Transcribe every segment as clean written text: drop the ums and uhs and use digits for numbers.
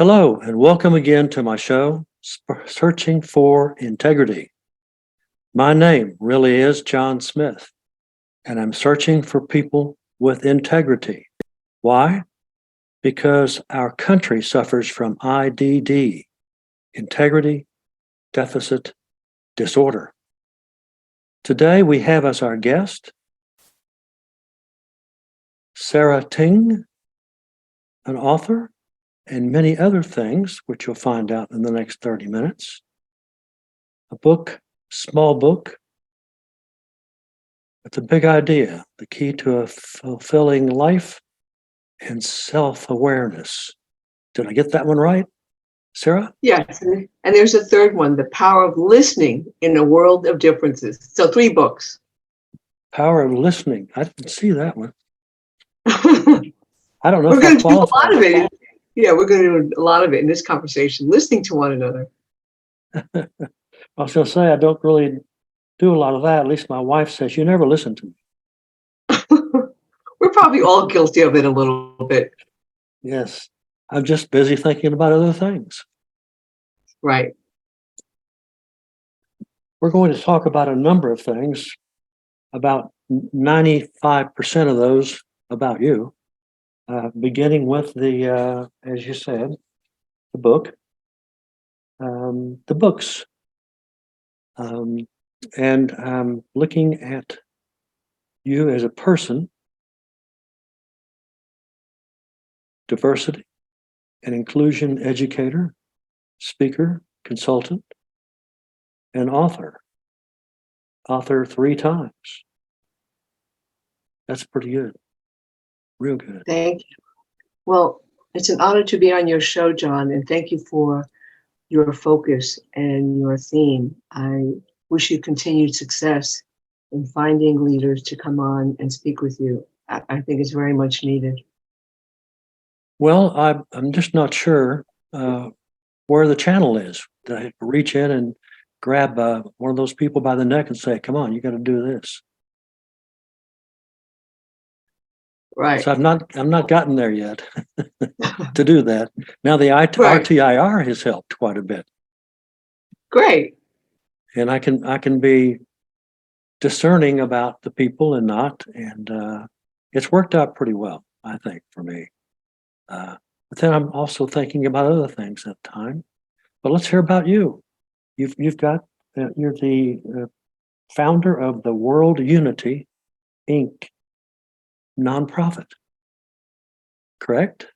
Hello, and welcome again to my show, Searching for Integrity. My name really is John Smith, and I'm searching for people with integrity. Why? Because our country suffers from IDD, integrity deficit disorder. Today we have as our guest Sara Ting, an author, and many other things, which you'll find out in the next 30 minutes. A book, small book, with a big idea, the key to a fulfilling life and self-awareness. Did I get that one right, Sara? Yes, and there's a third one, The Power of Listening in a World of Differences. So 3 books. Power of Listening. I didn't see that one. We're I don't know if I going to do a qualify. lot of it. Yeah, we're going to do a lot of it in this conversation, listening to one another. I was going to say, I don't really do a lot of that. At least my wife says, you never listen to me. We're probably all guilty of it a little bit. Yes. I'm just busy thinking about other things. Right. We're going to talk about a number of things, about 95% of those about you, beginning with the, as you said, the book, the books. And looking at you as a person, diversity and inclusion educator, speaker, consultant, and author. Author 3 times. That's pretty good. Real good. Thank you. Well, it's an honor to be on your show, John, and thank you for your focus and your theme. I wish you continued success in finding leaders to come on and speak with you. I think it's very much needed. Well, I'm just not sure where the channel is. Did I reach in and grab one of those people by the neck and say, come on, you got to do this? Right. So I've not gotten there yet to do that. Now the RTIR has helped quite a bit. Great. And I can be discerning about the people and not, and it's worked out pretty well, I think, for me. But then I'm also thinking about other things at the time. But let's hear about you. You've got you're the founder of the World Unity Inc. nonprofit, correct?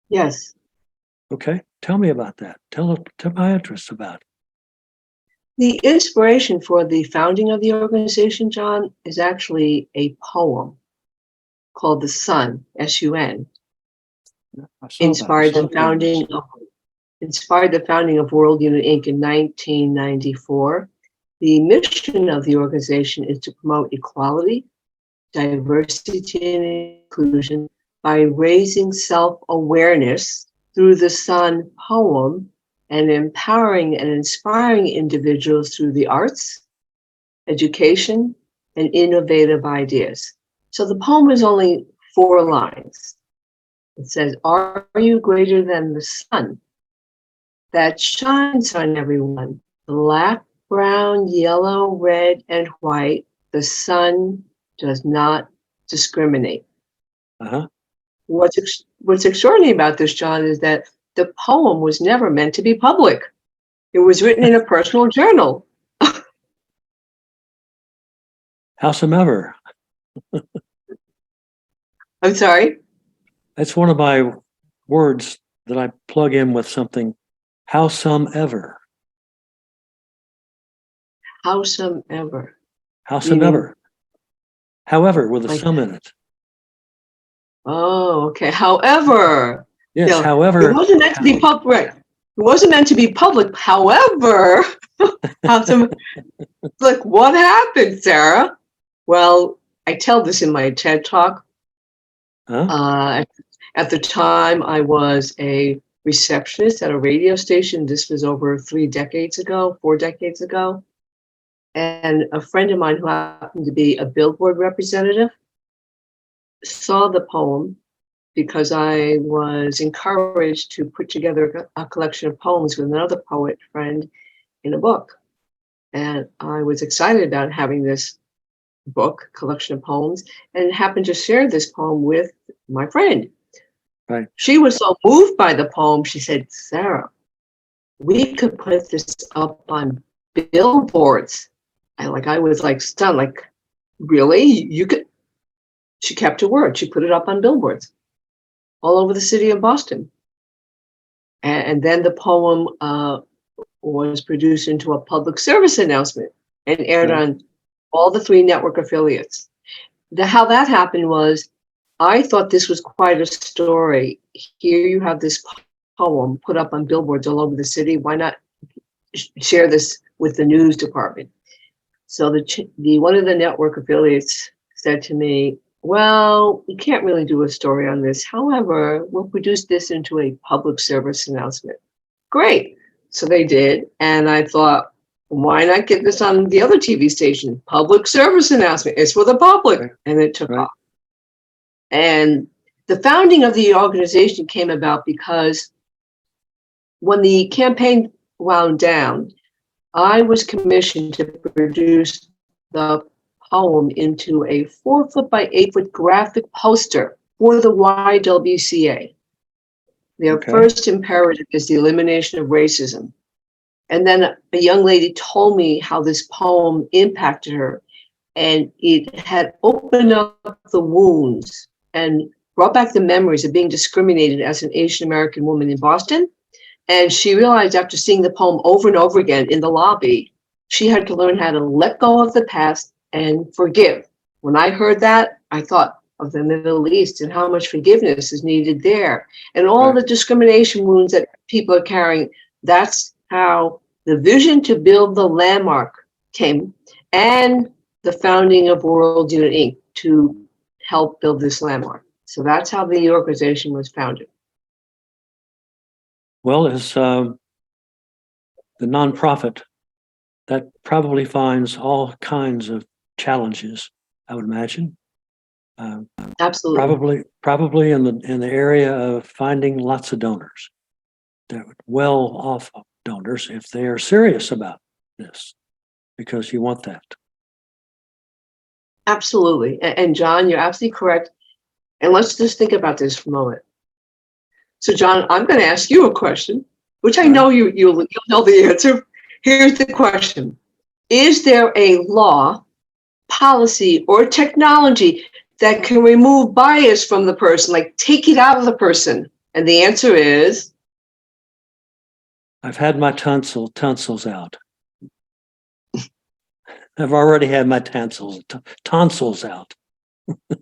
Yes. Okay, tell me about that. Tell my interests about it. The inspiration for the founding of the organization, John, is actually a poem called The Sun, S-U-N. Inspired the founding of World Unity Inc. in 1994. The mission of the organization is to promote equality, diversity, and inclusion by raising self-awareness through the Sun poem and empowering and inspiring individuals through the arts, education, and innovative ideas. So the poem is only 4 lines. It says, are you greater than the sun that shines on everyone? Black, brown, yellow, red, and white. The sun does not discriminate. Uh-huh. What's extraordinary about this, John, is that the poem was never meant to be public. It was written in a personal journal. Howsomever. I'm sorry? That's one of my words that I plug in with something. Howsomever. Howsomever. Howsomever. However, with a some in it. Oh, okay. However. Yes, You know, however. It wasn't meant to be public. Right. It wasn't meant to be public. However, like, what happened, Sara? Well, I tell this in my TED talk. Huh? At the time, I was a receptionist at a radio station. This was over 4 decades ago. And a friend of mine who happened to be a billboard representative saw the poem because I was encouraged to put together a collection of poems with another poet friend in a book. And I was excited about having this book, collection of poems, and happened to share this poem with my friend. Right. She was so moved by the poem, she said, Sarah, we could put this up on billboards. I was like stunned, like, really? You could? She kept her word. She put it up on billboards all over the city of Boston. And then the poem was produced into a public service announcement and aired on all the 3 network affiliates. How that happened was, I thought this was quite a story. Here you have this poem put up on billboards all over the city. Why not share this with the news department? So the one of the network affiliates said to me, well, we can't really do a story on this. However, we'll produce this into a public service announcement. Great. So they did. And I thought, why not get this on the other TV station? Public service announcement. It's for the public. Right. And it took off. And the founding of the organization came about because when the campaign wound down, I was commissioned to produce the poem into a 4-foot by 8-foot graphic poster for the YWCA. Their first imperative is the elimination of racism. And then a young lady told me how this poem impacted her, and it had opened up the wounds and brought back the memories of being discriminated as an Asian American woman in Boston. And she realized after seeing the poem over and over again in the lobby, she had to learn how to let go of the past and forgive. When I heard that, I thought of the Middle East and how much forgiveness is needed there and all the discrimination wounds that people are carrying. That's how the vision to build the landmark came, and the founding of World Unit Inc. to help build this landmark. So that's how the organization was founded. Well, as the nonprofit, that probably finds all kinds of challenges, I would imagine. Absolutely. Probably in the area of finding lots of donors, well-off donors, if they are serious about this, because you want that. Absolutely. And John, you're absolutely correct. And let's just think about this for a moment. So, John, I'm going to ask you a question, which I know you'll know the answer. Here's the question. Is there a law, policy, or technology that can remove bias from the person, like take it out of the person? And the answer is? I've had my tonsils out. I've already had my tonsils out.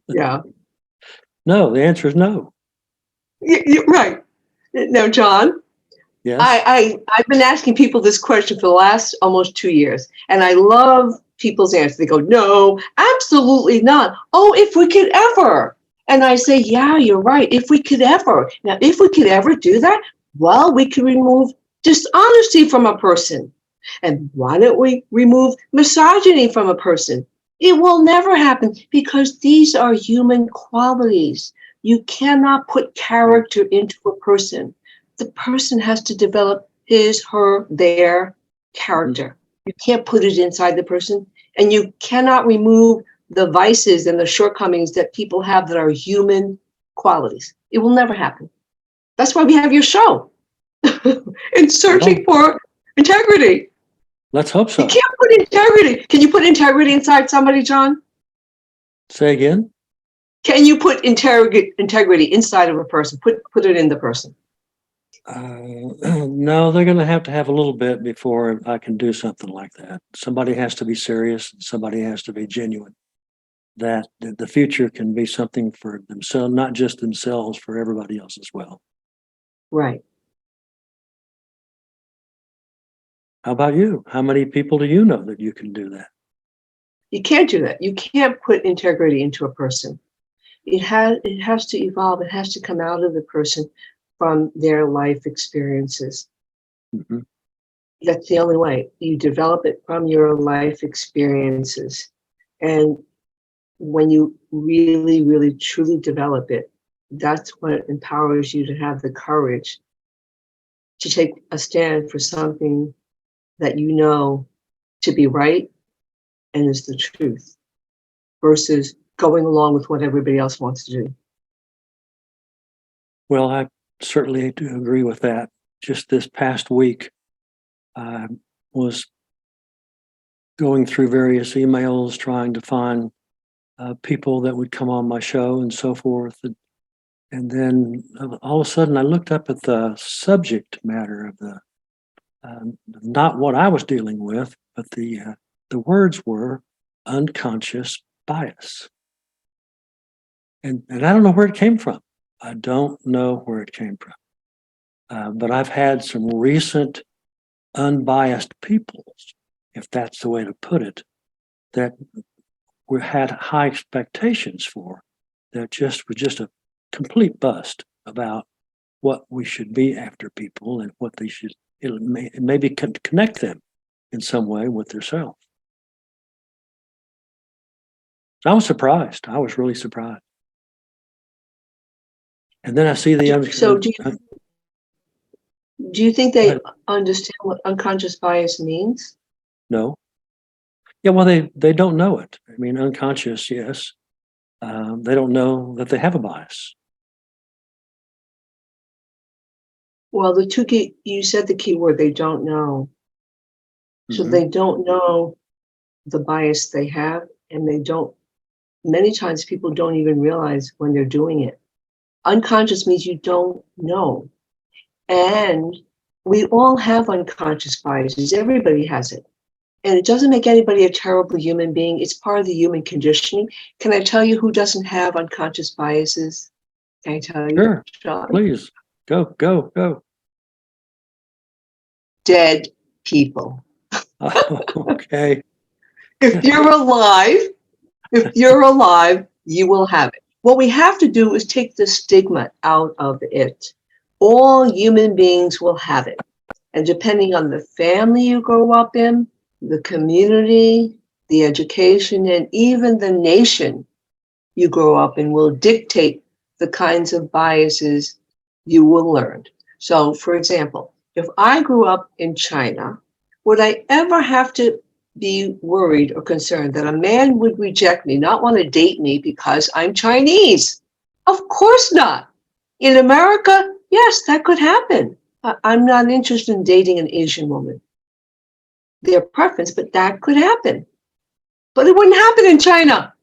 Yeah. No, the answer is no. You're right. Now, John, yes. I've been asking people this question for the last almost 2 years, and I love people's answers. They go, no, absolutely not. Oh, if we could ever. And I say, yeah, you're right. If we could ever. Now, if we could ever do that, well, we could remove dishonesty from a person. And why don't we remove misogyny from a person? It will never happen because these are human qualities. You cannot put character into a person. The person has to develop his, her, their character. You can't put it inside the person, and you cannot remove the vices and the shortcomings that people have that are human qualities. It will never happen. That's why we have your show. In searching for integrity. Let's hope so. You can't put integrity. Can you put integrity inside somebody, John? Say again? Can you put integrity inside of a person? Put it in the person. No, they're going to have a little bit before I can do something like that. Somebody has to be serious. And somebody has to be genuine. That the future can be something for themselves, not just themselves, for everybody else as well. Right. How about you? How many people do you know that you can do that? You can't do that. You can't put integrity into a person. It has to evolve. It has to come out of the person from their life experiences. Mm-hmm. That's the only way. You develop it from your life experiences. And when you really, really, truly develop it, that's what empowers you to have the courage to take a stand for something that you know to be right and is the truth, versus going along with what everybody else wants to do. Well, I certainly do agree with that. Just this past week, I was going through various emails trying to find people that would come on my show and so forth. And then all of a sudden I looked up at the subject matter of the, not what I was dealing with, but the words were unconscious bias. And I don't know where it came from. I don't know where it came from. But I've had some recent unbiased people, if that's the way to put it, that we had high expectations for, that just was just a complete bust about what we should be after people and what they should, maybe connect them in some way with themselves. I was surprised. I was really surprised. And then I see the So do you think they understand what unconscious bias means? No. Yeah, well, they don't know it. I mean, unconscious, yes. They don't know that they have a bias. Well, you said the key word, they don't know. So Mhm. they don't know the bias they have, and many times people don't even realize when they're doing it. Unconscious means you don't know. And we all have unconscious biases. Everybody has it. And it doesn't make anybody a terrible human being. It's part of the human conditioning. Can I tell you who doesn't have unconscious biases? Can I tell you, Sure, John? please. Go. Dead people. Okay. If you're alive, you will have it. What we have to do is take the stigma out of it. All human beings will have it. And depending on the family you grow up in, the community, the education, and even the nation you grow up in will dictate the kinds of biases you will learn. So, for example, if I grew up in China, would I ever have to be worried or concerned that a man would reject me, not want to date me because I'm Chinese? Of course not. In America, yes, that could happen. I'm not interested in dating an Asian woman. Their preference, but that could happen. But it wouldn't happen in China.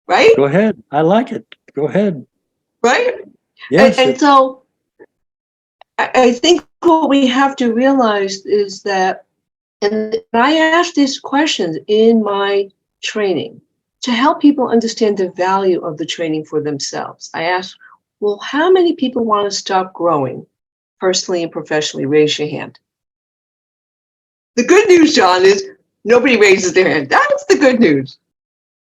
Right? Go ahead. I like it. Go ahead. Right? Yes. And so I think what we have to realize is that, and I ask these questions in my training to help people understand the value of the training for themselves. I ask, well, how many people want to stop growing personally and professionally? Raise your hand. The good news, John, is nobody raises their hand. That's the good news.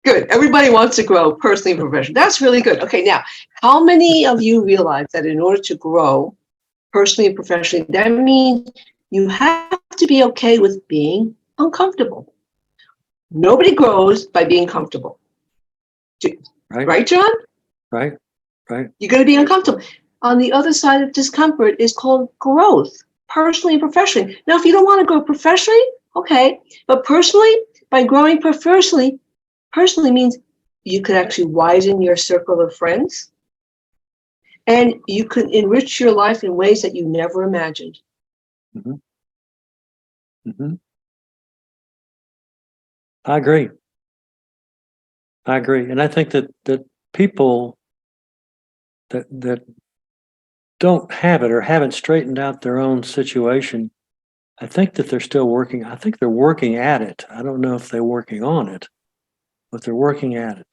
Good. Everybody wants to grow personally and professionally. That's really good. Okay, now, how many of you realize that in order to grow personally and professionally, that means you have to be okay with being uncomfortable? Nobody grows by being comfortable. Right. Right, John? Right. You're going to be uncomfortable. On the other side of discomfort is called growth, personally and professionally. Now, if you don't want to grow professionally, okay, but personally, by growing professionally means you could actually widen your circle of friends, and you could enrich your life in ways that you never imagined. Mm-hmm. Mm-hmm. I agree. And I think that people that don't have it or haven't straightened out their own situation, I think that they're still working. I think they're working at it. I don't know if they're working on it, but they're working at it.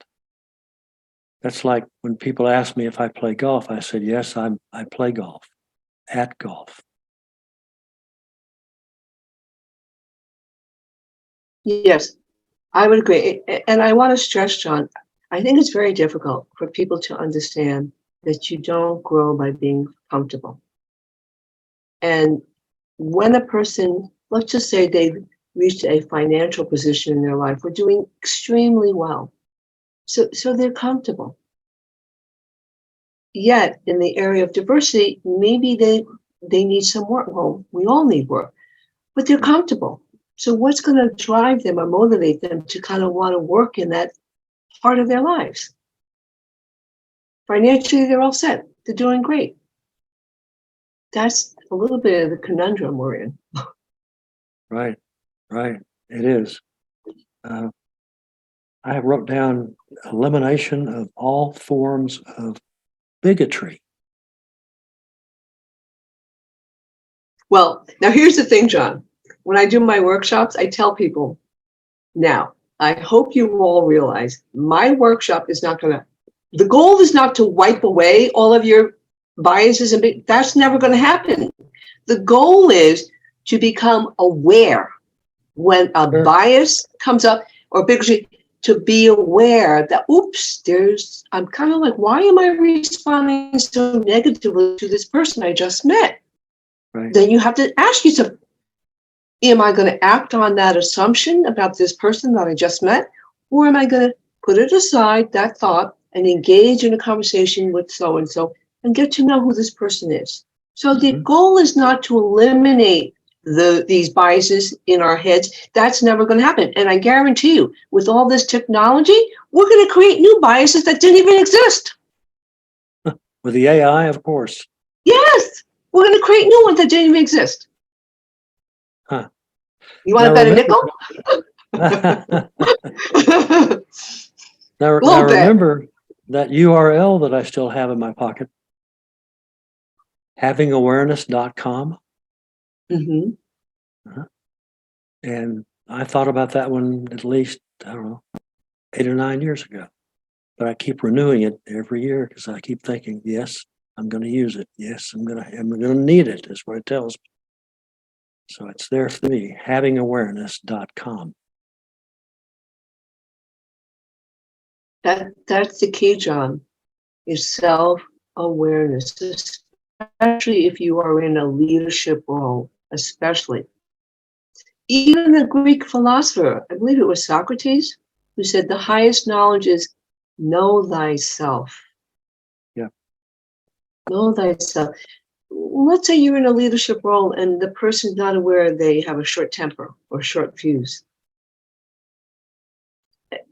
That's like when people ask me if I play golf, I said, yes, I play golf, at golf. Yes, I would agree. And I want to stress, John, I think it's very difficult for people to understand that you don't grow by being comfortable. And when a person, let's just say they've reached a financial position in their life, we're doing extremely well. So they're comfortable. Yet in the area of diversity, maybe they need some work. Well, we all need work, but they're comfortable. So what's going to drive them or motivate them to kind of want to work in that part of their lives? Financially, they're all set. They're doing great. That's a little bit of the conundrum we're in. Right. It is. I wrote down elimination of all forms of bigotry. Well, now here's the thing, John. When I do my workshops, I tell people, now, I hope you all realize my workshop is not going to, the goal is not to wipe away all of your biases, and that's never going to happen. The goal is to become aware when a bias comes up or bigotry, to be aware that, oops, I'm kind of like, why am I responding so negatively to this person I just met? Right. Then you have to ask yourself, am I going to act on that assumption about this person that I just met? Or am I going to put it aside, that thought, and engage in a conversation with so-and-so and get to know who this person is? So the goal is not to eliminate these biases in our heads. That's never going to happen. And I guarantee you, with all this technology, we're going to create new biases that didn't even exist. With the AI, of course. Yes, we're going to create new ones that didn't even exist. Huh. You want to bet a nickel? Now remember that URL that I still have in my pocket, havingawareness.com. And I thought about that one at least, I don't know, 8 or 9 years ago. But I keep renewing it every year because I keep thinking, yes, I'm going to use it. Yes, I'm going to need it, is what it tells me. So it's there for me, havingawareness.com. That's the key, John, is self-awareness, especially if you are in a leadership role, especially. Even the Greek philosopher, I believe it was Socrates, who said the highest knowledge is know thyself. Yeah. Know thyself. Let's say you're in a leadership role and the person's not aware they have a short temper or short fuse,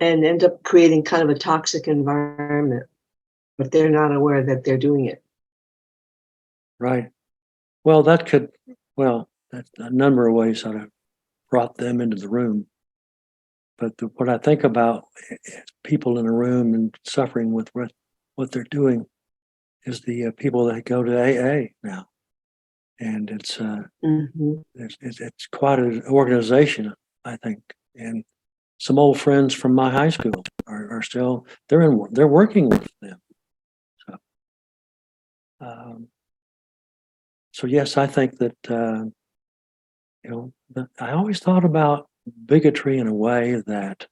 and end up creating kind of a toxic environment, but they're not aware that they're doing it. Right. Well, that's a number of ways that have brought them into the room. But what I think about is people in a room and suffering with what they're doing is the people that go to AA now. And it's quite an organization, I think. And some old friends from my high school are still, they're working with them. So yes, I think that, I always thought about bigotry in a way that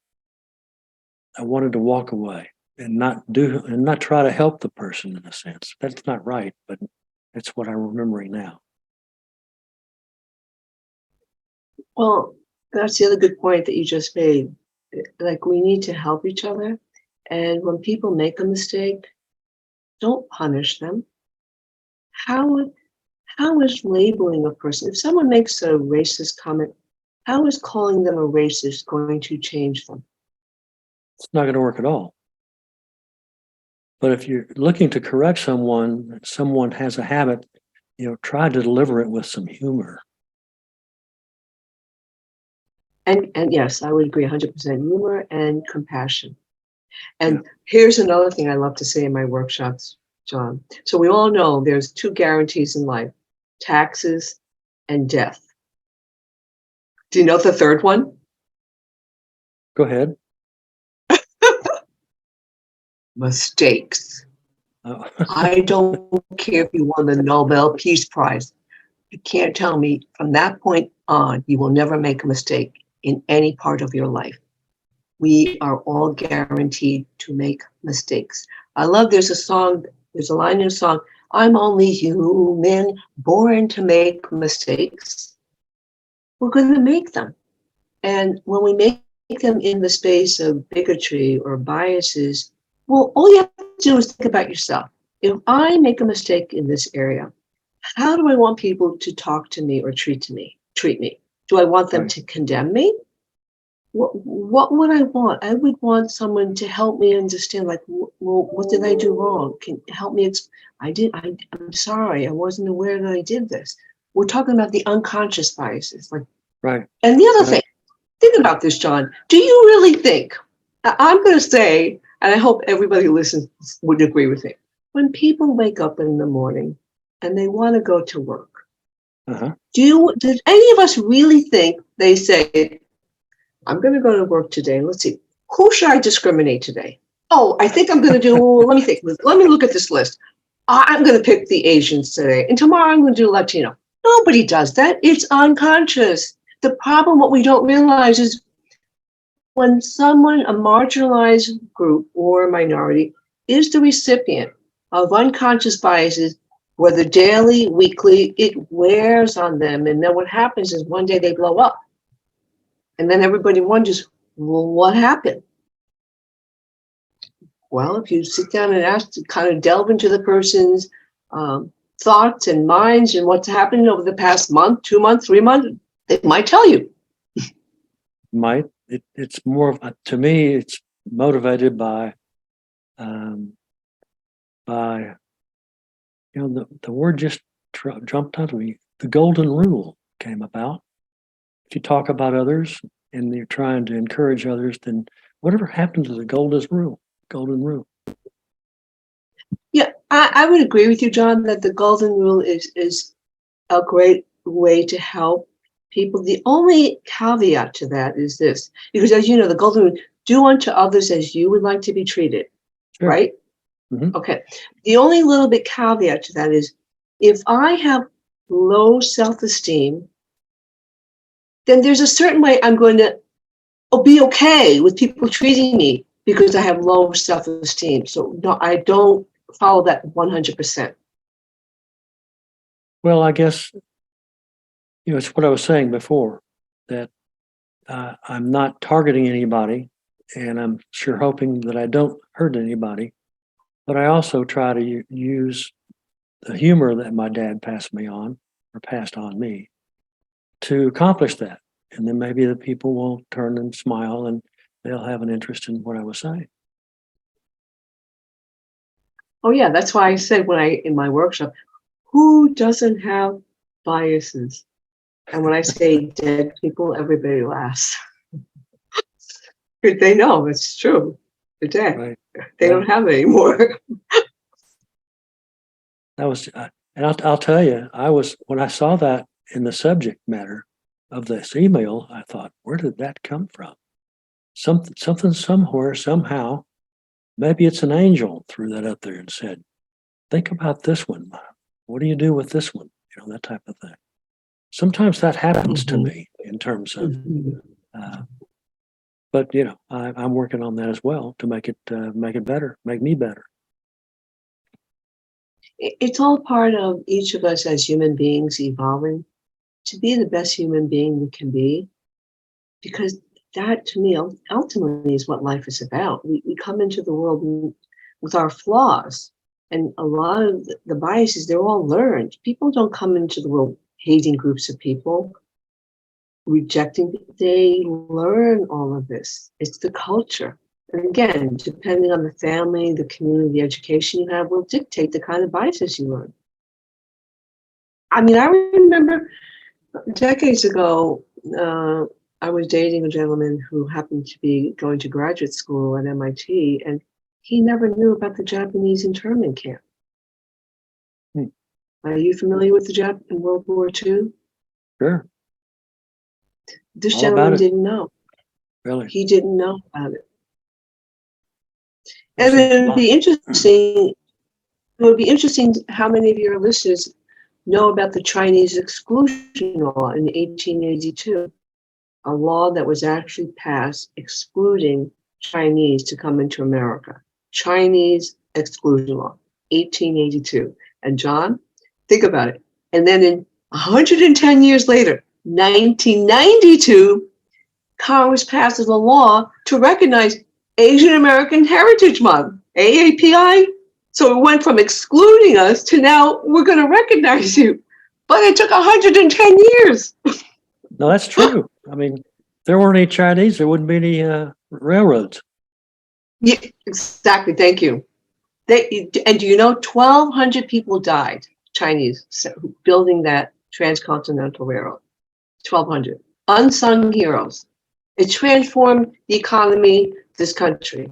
I wanted to walk away and not try to help the person in a sense. That's not right, but it's what I'm remembering now. Well, that's the other good point that you just made. Like, we need to help each other. And when people make a mistake, don't punish them. How is labeling a person? If someone makes a racist comment, how is calling them a racist going to change them? It's not going to work at all. But if you're looking to correct someone has a habit, try to deliver it with some humor. And yes, I would agree 100%, humor and compassion. And here's another thing I love to say in my workshops, John. So we all know there's 2 guarantees in life, taxes and death. Do you know the third one? Go ahead. Mistakes. Oh. I don't care if you won the Nobel Peace Prize. You can't tell me from that point on, you will never make a mistake in any part of your life. We are all guaranteed to make mistakes. I love, there's a line in a song, I'm only human, born to make mistakes. We're going to make them. And when we make them in the space of bigotry or biases, well, all you have to do is think about yourself. If I make a mistake in this area, how do I want people to talk to me or treat me? Do I want them Right. to condemn me? What would I want? I would want someone to help me understand, like, well, what did I do wrong? Can help me. I'm sorry. I wasn't aware that I did this. We're talking about the unconscious biases. Like, Right. and the other Right. thing, think about this, John. Do you really think, I'm going to say, and I hope everybody who listens would agree with me, when people wake up in the morning and they want to go to work, Uh-huh. did any of us really think they say, I'm going to go to work today. Let's see, who should I discriminate today? Oh, I think I'm going to do, let me think. Let me look at this list. I'm going to pick the Asians today. And tomorrow I'm going to do Latino. Nobody does that. It's unconscious. The problem, what we don't realize is when someone, a marginalized group or minority, is the recipient of unconscious biases, whether daily, weekly, it wears on them. And then what happens is one day they blow up. And then everybody wonders, well, what happened? Well, if you sit down and ask to kind of delve into the person's thoughts and minds and what's happened over the past month, 2 months, 3 months, they might tell you. It's more of to me, it's motivated by the word just jumped out of me. The golden rule came about. If you talk about others and you're trying to encourage others, then whatever happened to the golden rule? Yeah, I would agree with you, John, that the golden rule is a great way to help people. The only caveat to that is this, because as you know, the golden rule, do unto others as you would like to be treated, Sure. right? Mhm. Okay. The only little bit caveat to that is if I have low self-esteem, then there's a certain way I'm going to be okay with people treating me because I have low self-esteem. So no, I don't follow that 100%. Well, I guess, it's what I was saying before, that I'm not targeting anybody, and I'm sure hoping that I don't hurt anybody. But I also try to use the humor that my dad passed on me to accomplish that. And then maybe the people will turn and smile and they'll have an interest in what I was saying. Oh yeah, that's why I said in my workshop, who doesn't have biases? And when I say dead people, everybody laughs. They know it's true. They're dead. Right. They don't have it anymore. That was, and I'll tell you, when I saw that in the subject matter of this email, I thought, where did that come from? Something, somewhere, somehow, maybe it's an angel threw that up there and said, think about this one. What do you do with this one? That type of thing. Sometimes that happens to me in terms of, but I'm working on that as well to make it better, make me better. It's all part of each of us as human beings evolving to be the best human being we can be, because that, to me, ultimately is what life is about. We come into the world with our flaws, and a lot of the biases, they're all learned. People don't come into the world hating groups of people, rejecting. They learn all of this. It's the culture. And again, depending on the family, the community, the education you have will dictate the kind of biases you learn. I mean, I remember decades ago, I was dating a gentleman who happened to be going to graduate school at MIT, and he never knew about the Japanese internment camp. Are you familiar with the Jap in World War II? Sure. This All gentleman about it. didn't know. Really? He didn't know about it. And it would be interesting. It would be interesting how many of your listeners know about the Chinese exclusion law in 1882, a law that was actually passed excluding Chinese to come into America. Chinese exclusion law, 1882. And John, think about it. And then 110 years later, 1992, Congress passes a law to recognize Asian American Heritage Month, AAPI. So it went from excluding us to now we're going to recognize you. But it took 110 years. No, that's true. I mean, if there weren't any Chinese, there wouldn't be any railroads. Yeah, exactly. Thank you. And do you know 1,200 people died, Chinese, building that transcontinental railroad? 1,200 unsung heroes. It transformed the economy, this country.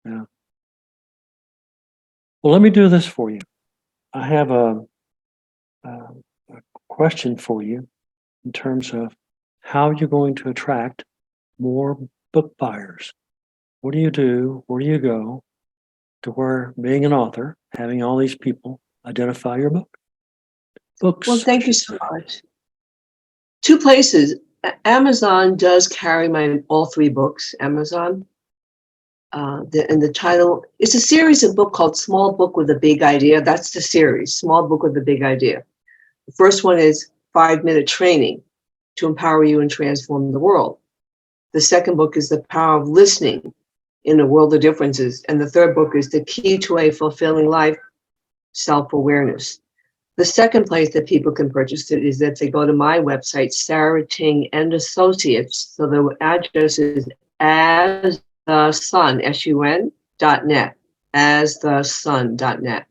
Yeah. Well, let me do this for you. I have a question for you in terms of how you're going to attract more book buyers. What do you do? Where do you go to where being an author, having all these people identify your book? Books. Well, thank you so much. Two places. Amazon does carry all three books. Amazon. And the title, it's a series of book called Small Book with a Big Idea. That's the series, Small Book with a Big Idea. The first one is 5-minute training to empower you and transform the world. The second book is The Power of Listening in a World of Differences. And the third book is The Key to a Fulfilling Life, Self-Awareness. The second place that people can purchase it is that they go to my website, Sara Ting and Associates. So the address is asthesun, SUN.net, asthesun.net.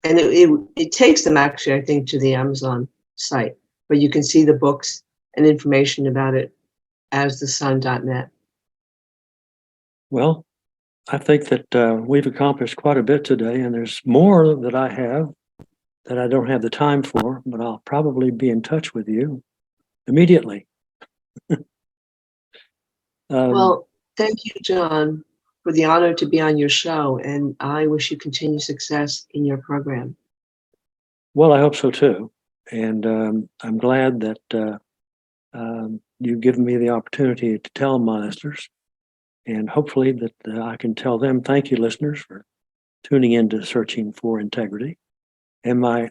And it takes them actually, I think, to the Amazon site, but you can see the books and information about it asthesun.net. Well, I think that we've accomplished quite a bit today, and there's more that I have that I don't have the time for, but I'll probably be in touch with you immediately. Well, thank you, John, for the honor to be on your show, and I wish you continued success in your program. Well, I hope so too. And I'm glad that you've given me the opportunity to tell my listeners, and hopefully that I can tell them, thank you, listeners, for tuning into Searching for Integrity. And my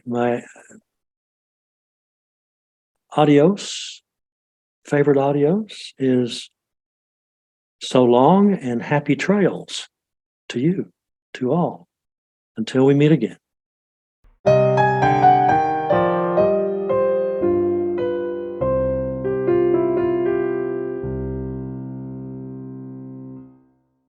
favorite adios is so long and happy trails to you, to all, until we meet again.